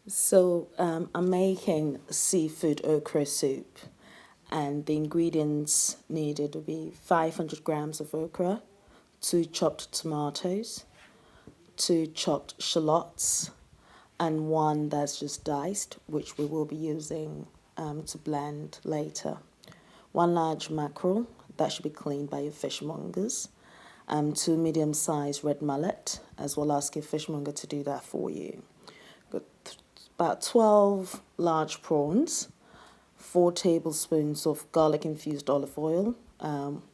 So I'm making seafood okra soup, and the ingredients needed would be 500 grams of okra, two chopped tomatoes, two chopped shallots, and one that's just diced, which we will be using to blend later. One large mackerel that should be cleaned by your fishmongers. Two medium-sized red mullet, as well as ask your fishmonger to do that for you. Got about 12 large prawns, 4 tablespoons of garlic-infused olive oil,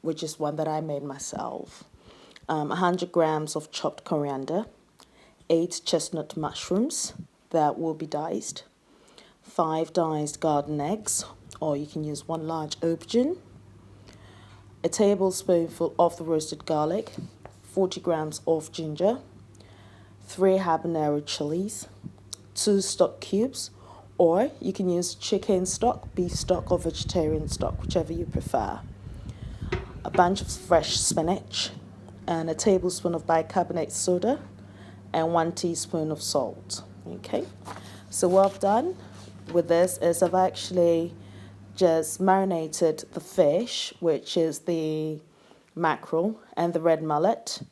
which is one that I made myself, 100 grams of chopped coriander, 8 chestnut mushrooms that will be diced, 5 diced garden eggs, or you can use one large aubergine, a tablespoonful of the roasted garlic, 40 grams of ginger, 3 habanero chilies, 2 stock cubes, or you can use chicken stock, beef stock, or vegetarian stock, whichever you prefer. A bunch of fresh spinach, and a tablespoon of bicarbonate soda, and 1 teaspoon of salt. Okay, so what I've done with this is I've actually just marinated the fish, which is the mackerel and the red mullet,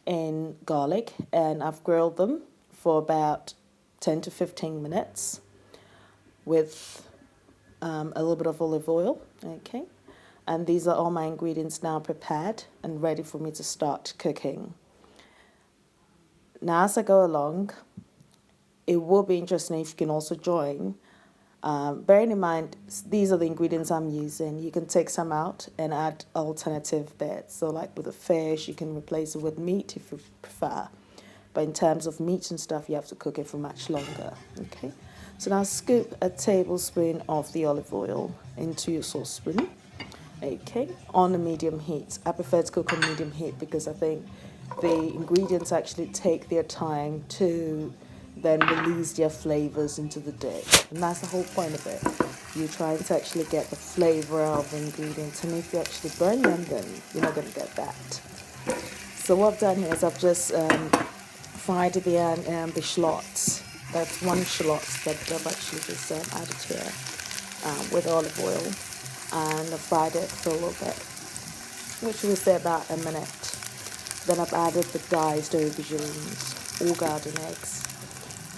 in garlic, and I've grilled them for about 10 to 15 minutes with a little bit of olive oil. Okay, and these are all my ingredients now prepared and ready for me to start cooking. Now, as I go along, it will be interesting if you can also join. Bearing in mind, these are the ingredients I'm using. You can take some out and add alternative bits. So like with the fish, you can replace it with meat if you prefer. But in terms of meat and stuff, you have to cook it for much longer. Okay. So now scoop a tablespoon of the olive oil into your saucepan. Okay, on a medium heat. I prefer to cook on medium heat because I think the ingredients actually take their time to then release their flavors into the dish. And that's the whole point of it. You're trying to actually get the flavor out of the ingredients. And if you actually burn them, then you're not going to get that. So what I've done here is I've just fried the shallots. That's one shallot that I've actually just added here with olive oil. And I fried it for a little bit, which will say about a minute. Then I've added the diced aubergines or garden eggs.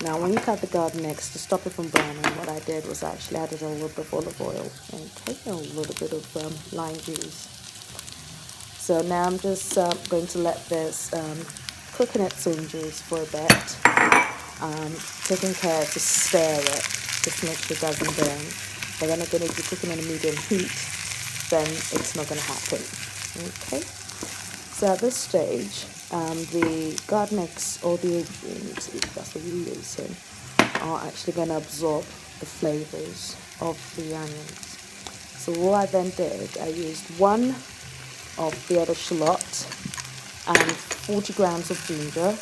Now, when you cut the garden eggs, to stop it from burning, what I did was I actually added a little bit of olive oil and a little bit of lime juice. So now I'm just going to let this cook in its own juice for a bit, taking care to stir it, just make sure it doesn't burn. But then again, if you're cooking on a medium heat, then it's not going to happen. Okay. So at this stage, the garden eggs or the aubergines, if that's what you're using, are actually going to absorb the flavors of the onions. So what I then did, I used one of the other shallot and 40 grams of ginger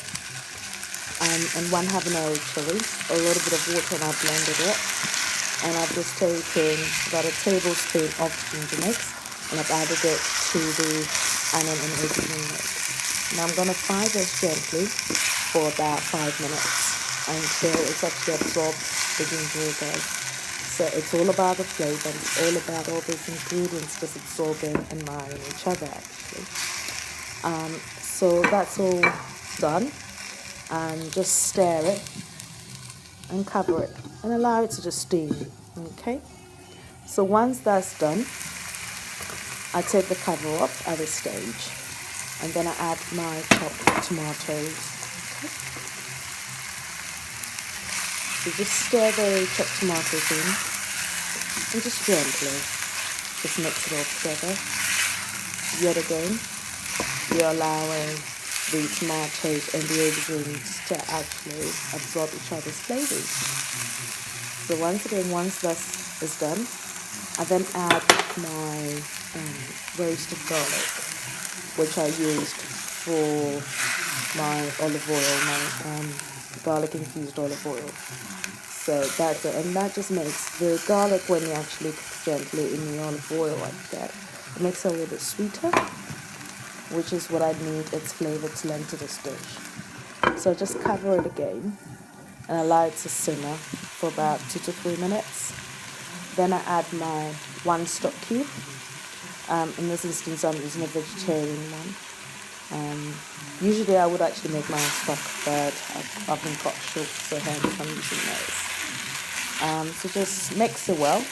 and 1 habanero chili, a little bit of water, and I blended it. And I've just taken about a tablespoon of ginger mix and I've added it to the onion and aubergine mix. Now I'm going to fry this gently for about 5 minutes until it's actually absorbed the ginger again. So it's all about the flavor, it's all about all these ingredients just absorbing and marrying each other actually. So that's all done, and just stir it and cover it and allow it to just steam. Okay, so once that's done, I take the cover off at this stage and then I add my chopped tomatoes. Okay. So just stir the chopped tomatoes in and just gently just mix it all together. Yet again, you're allowing the tomatoes and the aubergines to actually absorb each other's flavors. So once again, once that is done, I then add my roasted garlic, which I used for my olive oil, my garlic infused olive oil. So that's it, and that just makes the garlic, when you actually cook gently in the olive oil like that, it makes it a little bit sweeter, which is what I need its flavor to lend to this dish. So just cover it again and allow it to simmer for about 2 to 3 minutes. Then I add my 1 stock cube. In this instance, I'm using a vegetarian one. Usually I would actually make my own stock, but I've been cut short, so hence I'm using those. So just mix it well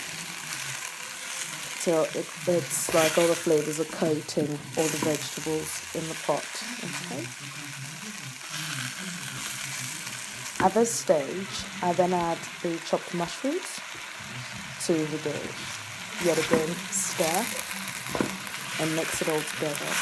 till it's like all the flavors are coating all the vegetables in the pot. Okay. At this stage, I then add the chopped mushrooms to the dish. Yet again, stir and mix it all together.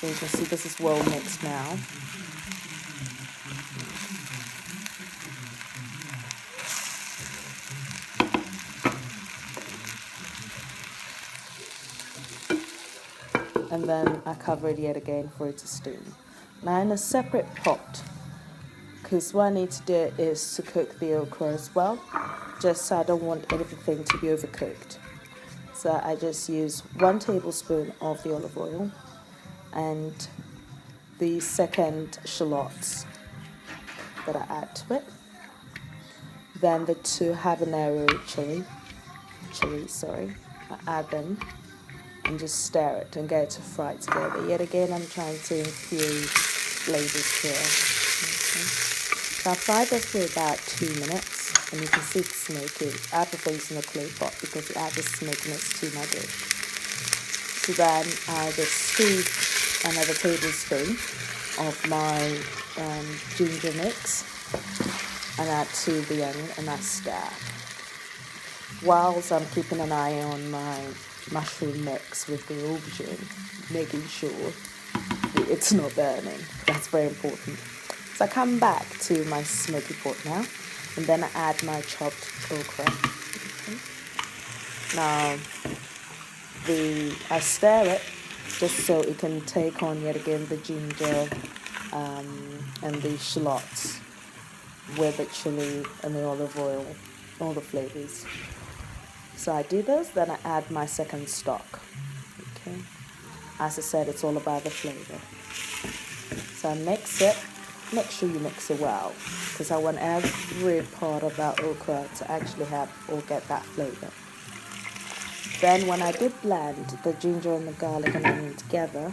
So you can see this is well mixed now. And then I cover it yet again for it to steam. Now in a separate pot, because what I need to do is to cook the okra as well, just so I don't want anything to be overcooked. So I just use 1 tablespoon of the olive oil and the second shallots that I add to it. Then the 2 habanero chilies, I add them and just stir it and get it to fry together. Yet again, I'm trying to infuse flavors here. Okay. So I fried this for about 2 minutes, and you can see it's smoking. I prefer using a clay pot because it adds the smokiness to my dish. So then I just squeeze another tablespoon of my ginger mix and add to the onion, and I stir. Whilst I'm keeping an eye on my mushroom mix with the aubergine, making sure it's not burning. That's very important. So I come back to my smoky pot now, and then I add my chopped okra. Okay. Now, I stir it just so it can take on yet again the ginger and the shallots with the chili and the olive oil, all the flavors. So I do this, then I add my second stock. Okay. As I said, it's all about the flavor. So I mix it. Make sure you mix it well, because I want every part of that okra to actually have or get that flavor. Then when I did blend the ginger and the garlic and onion together,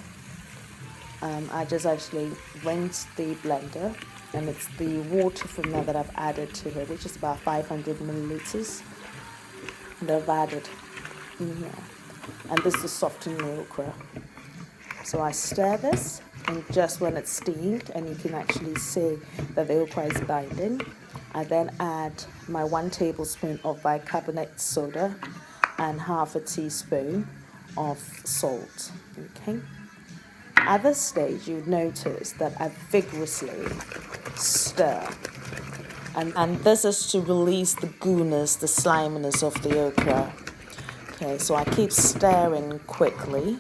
I just actually rinse the blender, and it's the water from there that I've added to it, which is about 500 milliliters. And I've added in here, and this is soften the okra. So I stir this, and just when it's steamed and you can actually see that the okra is binding, I then add my 1 tablespoon of bicarbonate soda and half a teaspoon of salt. Okay. At this stage, you'd notice that I vigorously stir. And this is to release the gooness, the sliminess of the okra. Okay, so I keep stirring quickly.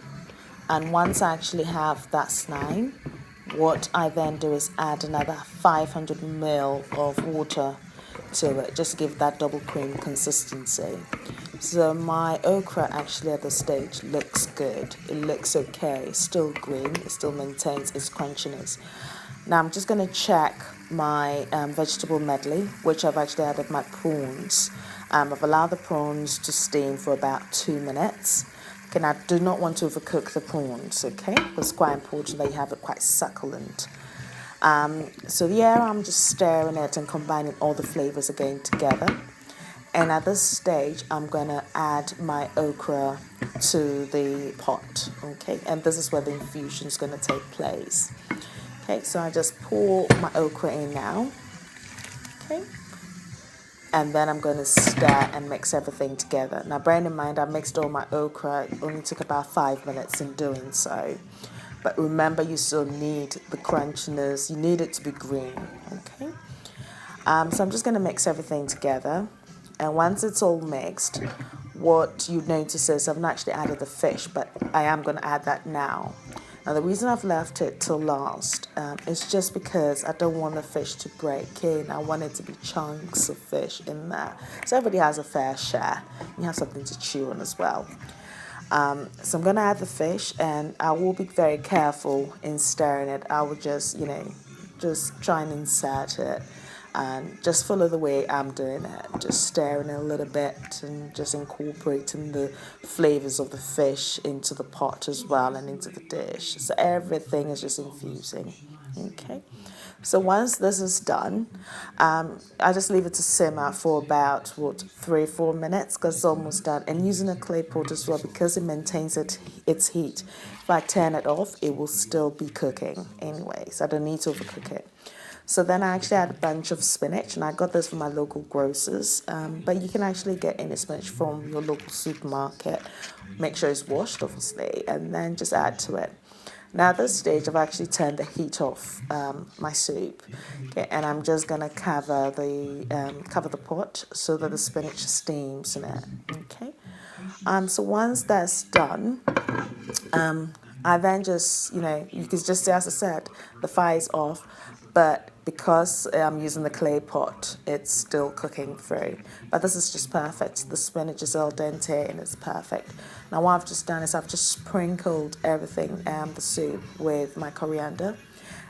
And once I actually have that slime, what I then do is add another 500 ml of water to it, just to give that double cream consistency. So my okra actually at this stage looks good. It looks okay, still green, it still maintains its crunchiness. Now I'm just going to check my vegetable medley, which I've actually added my prawns. I've allowed the prawns to steam for about 2 minutes. Okay, now I do not want to overcook the prawns, okay? It's quite important that you have it quite succulent. So yeah, I'm just stirring it and combining all the flavors again together. And at this stage, I'm going to add my okra to the pot, okay? And this is where the infusion is going to take place. Okay, so I just pour my okra in now, okay? And then I'm going to stir and mix everything together. Now, bearing in mind, I mixed all my okra. It only took about 5 minutes in doing so. But remember, you still need the crunchiness. You need it to be green, okay? So I'm just going to mix everything together. And once it's all mixed, what you notice is I've not actually added the fish, but I am going to add that now. Now, the reason I've left it till last is just because I don't want the fish to break in. I want it to be chunks of fish in there. So everybody has a fair share. You have something to chew on as well. So I'm going to add the fish, and I will be very careful in stirring it. I will just, just try and insert it and just follow the way I'm doing it. Just stirring it a little bit and just incorporating the flavors of the fish into the pot as well and into the dish. So everything is just infusing. Okay. So once this is done, I just leave it to simmer for about 3-4 minutes because it's almost done. And using a clay pot as well, because it maintains its heat. If I turn it off, it will still be cooking anyway, so I don't need to overcook it. So then I actually add a bunch of spinach, and I got this from my local grocers. But you can actually get any spinach from your local supermarket. Make sure it's washed, obviously, and then just add to it. Now at this stage, I've actually turned the heat off my soup, okay, and I'm just gonna cover the pot so that the spinach steams in it. Okay, so once that's done, I then just you can just see, as I said, the fire's off, but because I'm using the clay pot, it's still cooking through. But this is just perfect. The spinach is al dente and it's perfect. Now what I've just done is I've just sprinkled everything, the soup, with my coriander.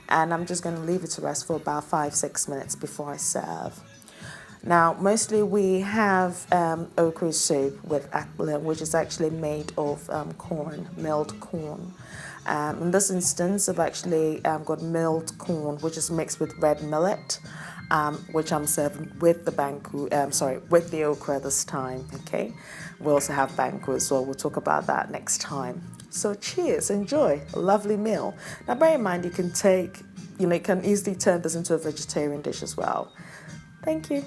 And I'm just going to leave it to rest for about 5-6 minutes before I serve. Now, mostly we have okra soup with akbula, which is actually made of corn, milled corn. In this instance, I've actually got milled corn, which is mixed with red millet, which I'm serving with the with the okra this time. Okay, we also have banku as well. We'll talk about that next time. So cheers, enjoy a lovely meal. Now, bear in mind, you can easily turn this into a vegetarian dish as well. Thank you.